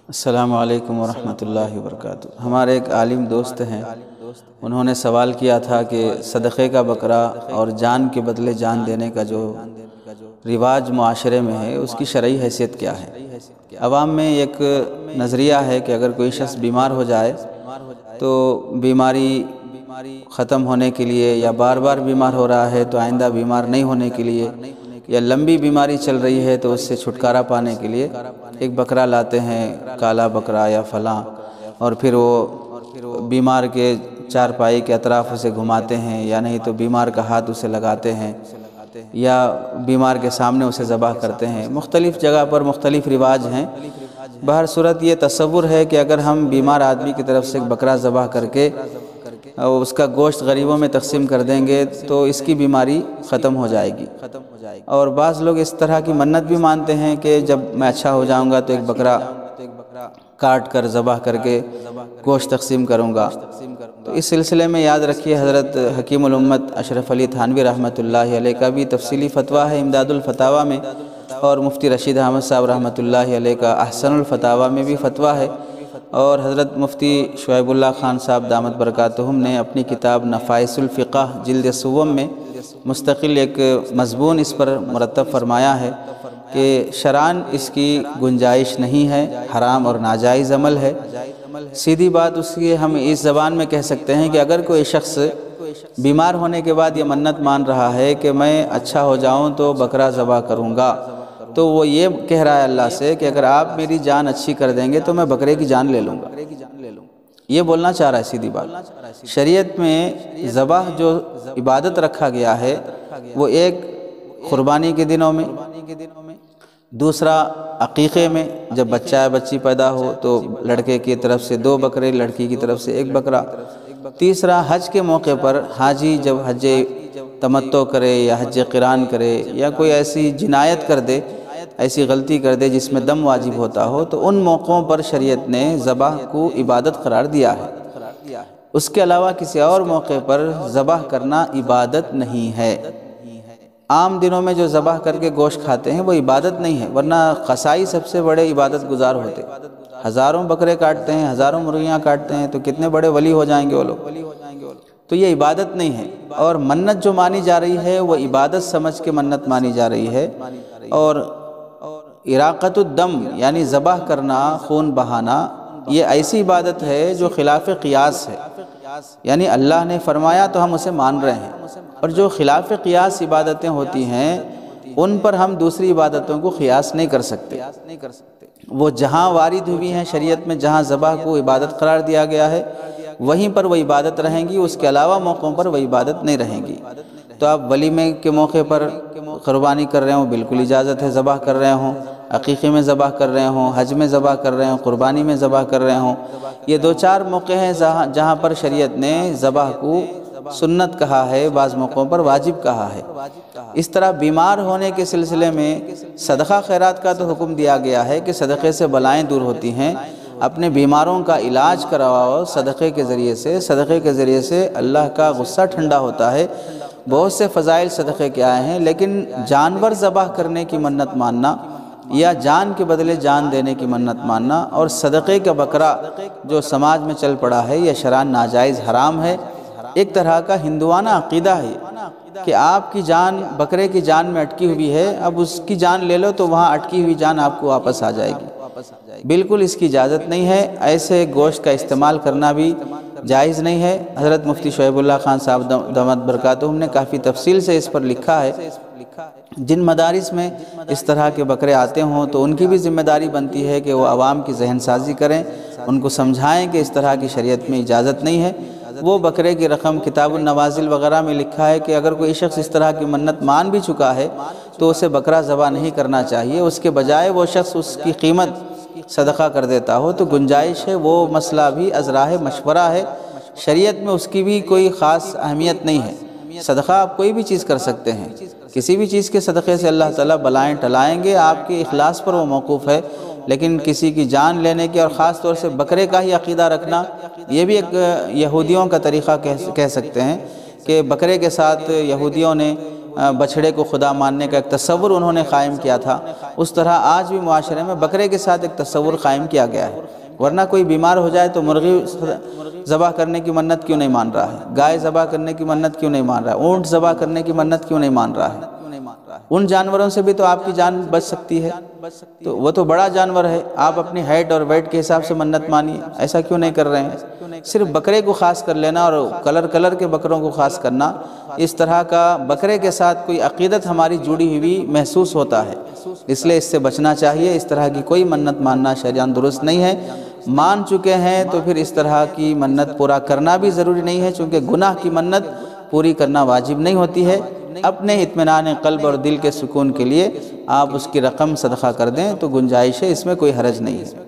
السلام علیکم ورحمۃ اللہ وبرکاتہ۔ ہمارے ایک عالم دوست ہیں، انہوں نے سوال کیا تھا کہ صدقے کا بکرا اور جان کے بدلے جان دینے کا جو رواج معاشرے میں ہے اس کی شرعی حیثیت کیا ہے۔ عوام میں ایک نظریہ ہے کہ اگر کوئی شخص بیمار ہو جائے تو بیماری ختم ہونے کے لیے، یا بار بار بیمار ہو رہا ہے تو آئندہ بیمار نہیں ہونے کے لیے، یا لمبی بیماری چل رہی ہے تو اس سے چھٹکارا پانے کے لیے ایک بکرا لاتے ہیں، کالا بکرا یا فلاں، اور پھر وہ بیمار کے چارپائی کے اطراف اسے گھماتے ہیں، یا نہیں تو بیمار کا ہاتھ اسے لگاتے ہیں، یا بیمار کے سامنے اسے ذبح کرتے ہیں۔ مختلف جگہ پر مختلف رواج ہیں۔ بہر صورت یہ تصور ہے کہ اگر ہم بیمار آدمی کی طرف سے ایک بکرا ذبح کر کے اس کا گوشت غریبوں میں تقسیم کر دیں گے تو اس کی بیماری ختم ہو جائے گی۔ اور بعض لوگ اس طرح کی منت بھی مانتے ہیں کہ جب میں اچھا ہو جاؤں گا تو ایک بکرا کاٹ کر ذبح کر کے گوشت تقسیم کروں گا۔ تو اس سلسلے میں یاد رکھیے، حضرت حکیم الامت اشرف علی تھانوی رحمۃ اللہ علیہ کا بھی تفصیلی فتویٰ ہے امداد الفتاویٰ میں، اور مفتی رشید احمد صاحب رحمۃ اللہ علیہ کا احسن الفتاویٰ میں بھی فتویٰ ہے، اور حضرت مفتی شعیب اللہ خان صاحب دامت برکاتہم نے اپنی کتاب نفائس الفقہ جلد سوم میں مستقل ایک مضمون اس پر مرتب فرمایا ہے کہ شرعاً اس کی گنجائش نہیں ہے، حرام اور ناجائز عمل ہے۔ سیدھی بات اس کی ہم اس زبان میں کہہ سکتے ہیں کہ اگر کوئی شخص بیمار ہونے کے بعد یہ منت مان رہا ہے کہ میں اچھا ہو جاؤں تو بکرا ذبح کروں گا، تو وہ یہ کہہ رہا ہے اللہ سے کہ اگر آپ میری جان اچھی کر دیں گے تو میں بکرے کی جان لے لوں گا۔ یہ بولنا چاہ رہا ہے سیدھی بات۔ شریعت میں ذبح جو عبادت رکھا گیا ہے وہ ایک قربانی کے دنوں میں، دوسرا عقیقے میں، جب بچہ یا بچی پیدا ہو تو لڑکے کی طرف سے 2 بکرے، لڑکی کی طرف سے 1 بکرا، تیسرا حج کے موقع پر حاجی جب حج تمتع کرے یا حج قران کرے، یا کوئی ایسی جنایت کر دے، ایسی غلطی کر دے جس میں دم واجب ہوتا ہو، تو ان موقعوں پر شریعت نے ذبح کو عبادت قرار دیا ہے۔ اس کے علاوہ کسی اور موقع پر ذبح کرنا عبادت نہیں ہے۔ عام دنوں میں جو ذبح کر کے گوشت کھاتے ہیں وہ عبادت نہیں ہے، ورنہ قصائی سب سے بڑے عبادت گزار ہوتے، ہزاروں بکرے کاٹتے ہیں، ہزاروں مرغیاں کاٹتے ہیں، تو کتنے بڑے ولی ہو جائیں گے وہ لوگ۔ تو یہ عبادت نہیں ہے، اور منت جو مانی جا رہی ہے وہ عبادت سمجھ کے منت مانی جا رہی ہے۔ اور اراقۃ الدم یعنی ذبح کرنا، خون بہانا، یہ ایسی عبادت ہے جو خلاف قیاس ہے، یعنی اللہ نے فرمایا تو ہم اسے مان رہے ہیں، اور جو خلاف قیاس عبادتیں ہوتی ہیں ان پر ہم دوسری عبادتوں کو قیاس نہیں کر سکتے۔ وہ جہاں وارد ہوئی ہیں شریعت میں، جہاں ذبح کو عبادت قرار دیا گیا ہے وہیں پر وہ عبادت رہیں گی، اس کے علاوہ موقعوں پر وہ عبادت نہیں رہیں گی۔ تو آپ ولیمے کے موقع پر قربانی کر رہے ہوں، بالکل اجازت ہے، ذبح کر رہے ہوں، عقیقے میں ذبح کر رہے ہوں، حج میں ذبح کر رہے ہوں، قربانی میں ذبح کر رہے ہوں، یہ 2-4 موقع ہیں جہاں پر شریعت نے ذبح کو سنت کہا ہے، بعض موقعوں پر واجب کہا ہے۔ اس طرح بیمار ہونے کے سلسلے میں صدقہ خیرات کا تو حکم دیا گیا ہے کہ صدقے سے بلائیں دور ہوتی ہیں، اپنے بیماروں کا علاج کرواؤ صدقے کے ذریعے سے، صدقے کے ذریعے سے اللہ کا غصہ ٹھنڈا ہوتا ہے۔ بہت سے فضائل صدقے کے آئے ہیں، لیکن جانور ذبح کرنے کی منت ماننا، یا جان کے بدلے جان دینے کی منت ماننا، اور صدقے کا بکرا جو سماج میں چل پڑا ہے، یہ شرعاً ناجائز حرام ہے۔ ایک طرح کا ہندوانہ عقیدہ ہے کہ آپ کی جان بکرے کی جان میں اٹکی ہوئی ہے، اب اس کی جان لے لو تو وہاں اٹکی ہوئی جان آپ کو واپس آ جائے گی۔ بالکل اس کی اجازت نہیں ہے، ایسے گوشت کا استعمال کرنا بھی جائز نہیں ہے۔ حضرت مفتی شعیب اللہ خان صاحب دامت برکاتہم نے کافی تفصیل سے اس پر لکھا ہے۔ جن مدارس میں اس طرح کے بکرے آتے ہوں تو ان کی بھی ذمہ داری بنتی ہے کہ وہ عوام کی ذہن سازی کریں، ان کو سمجھائیں کہ اس طرح کی شریعت میں اجازت نہیں ہے۔ وہ بکرے کی رقم کتاب النوازل وغیرہ میں لکھا ہے کہ اگر کوئی شخص اس طرح کی منت مان بھی چکا ہے تو اسے بکرا ذبح نہیں کرنا چاہیے، اس کے بجائے وہ شخص اس کی قیمت صدقہ کر دیتا ہو تو گنجائش ہے۔ وہ مسئلہ بھی از راہ مشورہ ہے، شریعت میں اس کی بھی کوئی خاص اہمیت نہیں ہے۔ صدقہ آپ کوئی بھی چیز کر سکتے ہیں، کسی بھی چیز کے صدقے سے اللہ تعالیٰ بلائیں ٹلائیں گے، آپ کے اخلاص پر وہ موقوف ہے۔ لیکن کسی کی جان لینے کی، اور خاص طور سے بکرے کا ہی عقیدہ رکھنا، یہ بھی ایک یہودیوں کا طریقہ کہہ سکتے ہیں کہ بکرے کے ساتھ یہودیوں نے بچھڑے کو خدا ماننے کا ایک تصور انہوں نے قائم کیا تھا، اس طرح آج بھی معاشرے میں بکرے کے ساتھ ایک تصور قائم کیا گیا ہے۔ ورنہ کوئی بیمار ہو جائے تو مرغی ذبح کرنے کی منت کیوں نہیں مان رہا ہے، گائے ذبح کرنے کی منت کیوں نہیں مان رہا ہے، اونٹ ذبح کرنے کی منت کیوں نہیں مان رہا ہے؟ ان جانوروں سے بھی تو آپ کی جان بچ سکتی ہے، تو وہ تو بڑا جانور ہے، آپ اپنی ہائٹ اور ویٹ کے حساب سے منت مانیے، ایسا کیوں نہیں کر رہے ہیں؟ صرف بکرے کو خاص کر لینا اور کلر کے بکروں کو خاص کرنا، اس طرح کا بکرے کے ساتھ کوئی عقیدت ہماری جڑی ہوئی محسوس ہوتا ہے، اس لیے اس سے بچنا چاہیے۔ اس طرح کی کوئی منت ماننا شرعاً درست نہیں ہے۔ مان چکے ہیں تو پھر اس طرح کی منت پورا کرنا بھی ضروری نہیں ہے، چونکہ گناہ کی منت پوری کرنا واجب نہیں ہوتی ہے۔ اپنے اطمینان قلب اور دل کے سکون کے لیے آپ اس کی رقم صدقہ کر دیں تو گنجائش ہے، اس میں کوئی حرج نہیں ہے۔